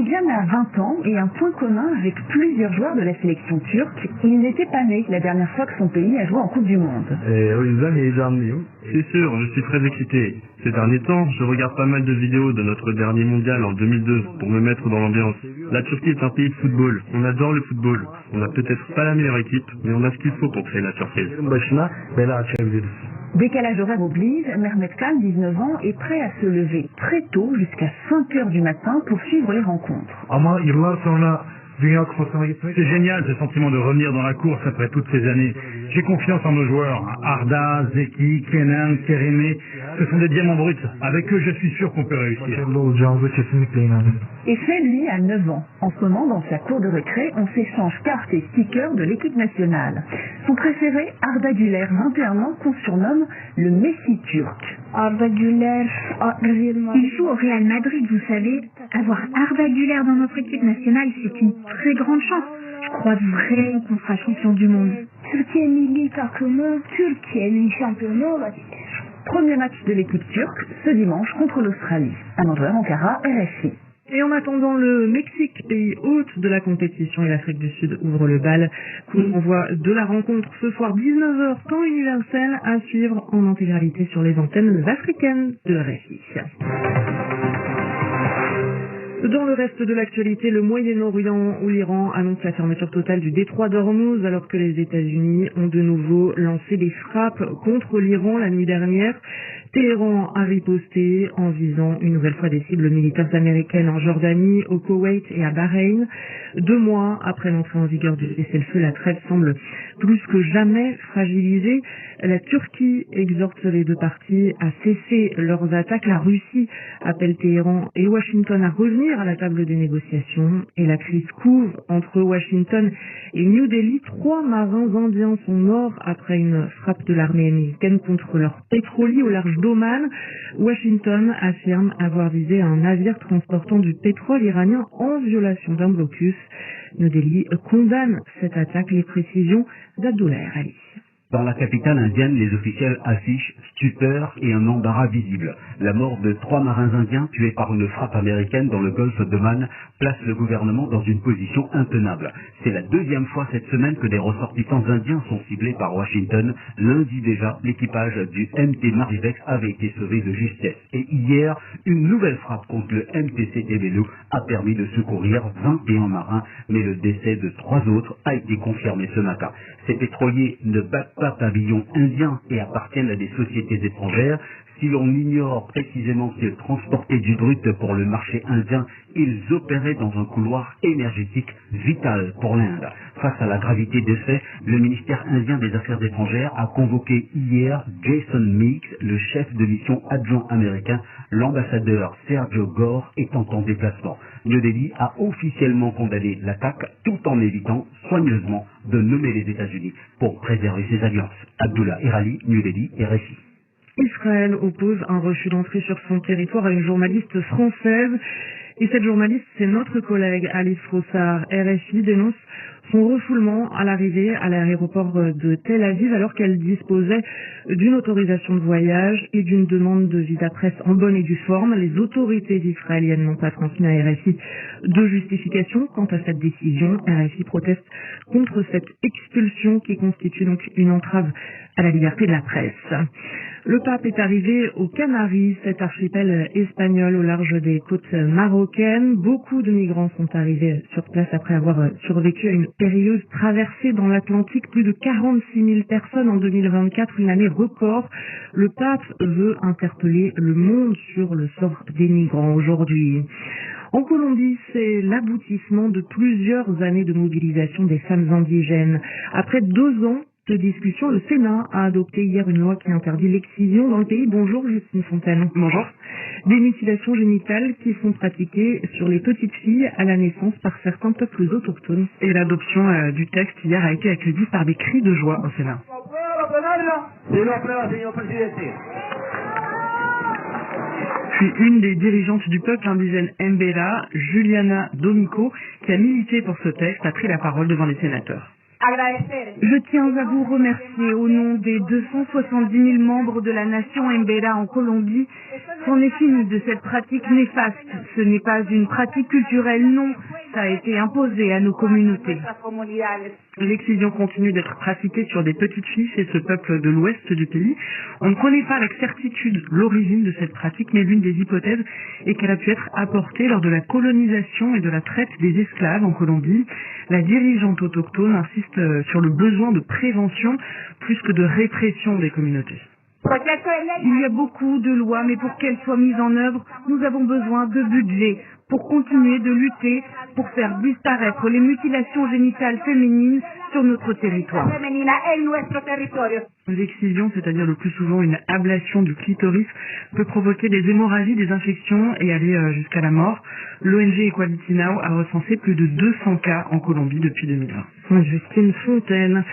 Diane a 20 ans et un point commun avec plusieurs joueurs de la sélection turque. Il n'était pas né la dernière fois que son pays a joué en Coupe du Monde. O yüzden heyecanlıyım. C'est sûr, je suis très excité. Ces derniers temps, je regarde pas mal de vidéos de notre dernier mondial en 2002 pour me mettre dans l'ambiance. La Turquie est un pays de football. On adore le football. On n'a peut-être pas la meilleure équipe, mais on a ce qu'il faut pour créer la surprise. Başına bela açabiliriz. Décalage horaire oblige, Mehmet Khan, 19 ans, est prêt à se lever très tôt jusqu'à 5 heures du matin pour suivre les rencontres. Ama yıllar sonra Dünya Kupası'na gitmek... C'est génial ce sentiment de revenir dans la course après toutes ces années. J'ai confiance en nos joueurs. Arda, Zeki, Kenan, Keremé, ce sont des diamants bruts. Avec eux, je suis sûr qu'on peut réussir. Başarılı olacağımıza kesinlikle inanıyorum. Et fait, lui, a 9 ans. En ce moment, dans sa cour de récré, on s'échange cartes et stickers de l'équipe nationale. Son préféré, Arda Güler, 21 ans, qu'on surnomme le Messi turc. Arda Güler, il joue au Real Madrid, vous savez. Avoir Arda Güler dans notre équipe nationale, c'est une très grande chance. Je crois vraiment qu'on sera champion du monde. Türkiye milli takımı Türkiye'nin şampiyonu olabilir. Premier match de l'équipe turque, ce dimanche contre l'Australie. À 9h, Ankara, RFI. Et en attendant, le Mexique, pays hôte de la compétition, et l'Afrique du Sud ouvre le bal. Coup d'envoi de la rencontre ce soir 19h, temps universel, à suivre en intégralité sur les antennes africaines de RFI. Dans le reste de l'actualité, le Moyen-Orient où l'Iran annonce la fermeture totale du détroit d'Ormuz alors que les États-Unis ont de nouveau lancé des frappes contre l'Iran la nuit dernière. Téhéran a riposté en visant une nouvelle fois des cibles militaires américaines en Jordanie, au Koweït et à Bahreïn. 2 mois après l'entrée en vigueur du cessez-le-feu, la trêve semble plus que jamais fragilisée. La Turquie exhorte les deux parties à cesser leurs attaques. La Russie appelle Téhéran et Washington à revenir à la table des négociations. Et la crise couve entre Washington et New Delhi. 3 marins indiens sont morts après une frappe de l'armée américaine contre leur pétrolier au large d'Oman. Washington affirme avoir visé un navire transportant du pétrole iranien en violation d'un blocus. New Delhi condamne cette attaque. Les précisions d'Abdullah Ali. Dans la capitale indienne, les officiels affichent stupeur et un embarras visible. La mort de 3 marins indiens tués par une frappe américaine dans le golfe d'Oman place le gouvernement dans une position intenable. C'est la 2e fois cette semaine que des ressortissants indiens sont ciblés par Washington. Lundi déjà, l'équipage du MT Marivex avait été sauvé de justesse. Et hier, une nouvelle frappe contre le MTC Ebelu a permis de secourir 21 marins, mais le décès de 3 autres a été confirmé ce matin. Ces pétroliers ne battent pas pavillon indien et appartiennent à des sociétés étrangères. Si l'on ignore précisément qu'ils transportaient du brut pour le marché indien, ils opéraient dans un couloir énergétique vital pour l'Inde. Face à la gravité des faits, le ministère indien des Affaires étrangères a convoqué hier Jason Meeks, le chef de mission adjoint américain. L'ambassadeur Sergio Gore étant en déplacement. New Delhi a officiellement condamné l'attaque tout en évitant soigneusement de nommer les États-Unis pour préserver ses alliances. Abdullah Erali, New Delhi, RFI. Israël oppose un refus d'entrée sur son territoire à une journaliste française. Et cette journaliste, c'est notre collègue Alice Frossard. RFI dénonce son refoulement à l'arrivée à l'aéroport de Tel Aviv alors qu'elle disposait d'une autorisation de voyage et d'une demande de visa presse en bonne et due forme. Les autorités israéliennes n'ont pas transmis à RFI de justification quant à cette décision. RFI proteste contre cette expulsion qui constitue donc une entrave à la liberté de la presse. Le pape est arrivé aux Canaries, cet archipel espagnol au large des côtes marocaines. Beaucoup de migrants sont arrivés sur place après avoir survécu à une périlleuse traversée dans l'Atlantique. Plus de 46 000 personnes en 2024, une année record. Le pape veut interpeller le monde sur le sort des migrants aujourd'hui. En Colombie, c'est l'aboutissement de plusieurs années de mobilisation des femmes indigènes. Après 2 ans de discussion, le Sénat a adopté hier une loi qui interdit l'excision dans le pays. Bonjour Justine Fontaine. Bonjour. Des mutilations génitales qui sont pratiquées sur les petites filles à la naissance par certains peuples autochtones. Et l'adoption du texte hier a été accueillie par des cris de joie au Sénat. Puis une des dirigeantes du peuple indigène Mbela, Juliana Domico, qui a milité pour ce texte, a pris la parole devant les sénateurs. Je tiens à vous remercier au nom des 270 000 membres de la nation Mbera en Colombie. C'en est fini de cette pratique néfaste. Ce n'est pas une pratique culturelle, non. Ça a été imposé à nos communautés. L'excision continue d'être pratiquée sur des petites filles chez ce peuple de l'ouest du pays. On ne connaît pas avec certitude l'origine de cette pratique, mais l'une des hypothèses est qu'elle a pu être apportée lors de la colonisation et de la traite des esclaves en Colombie. La dirigeante autochtone insiste sur le besoin de prévention plus que de répression des communautés. Il y a beaucoup de lois, mais pour qu'elles soient mises en œuvre, nous avons besoin de budget pour continuer de lutter, pour faire disparaître les mutilations génitales féminines sur notre territoire. L'excision, c'est-à-dire le plus souvent une ablation du clitoris, peut provoquer des hémorragies, des infections et aller jusqu'à la mort. L'ONG Equality Now a recensé plus de 200 cas en Colombie depuis 2020. Justine Fontaine.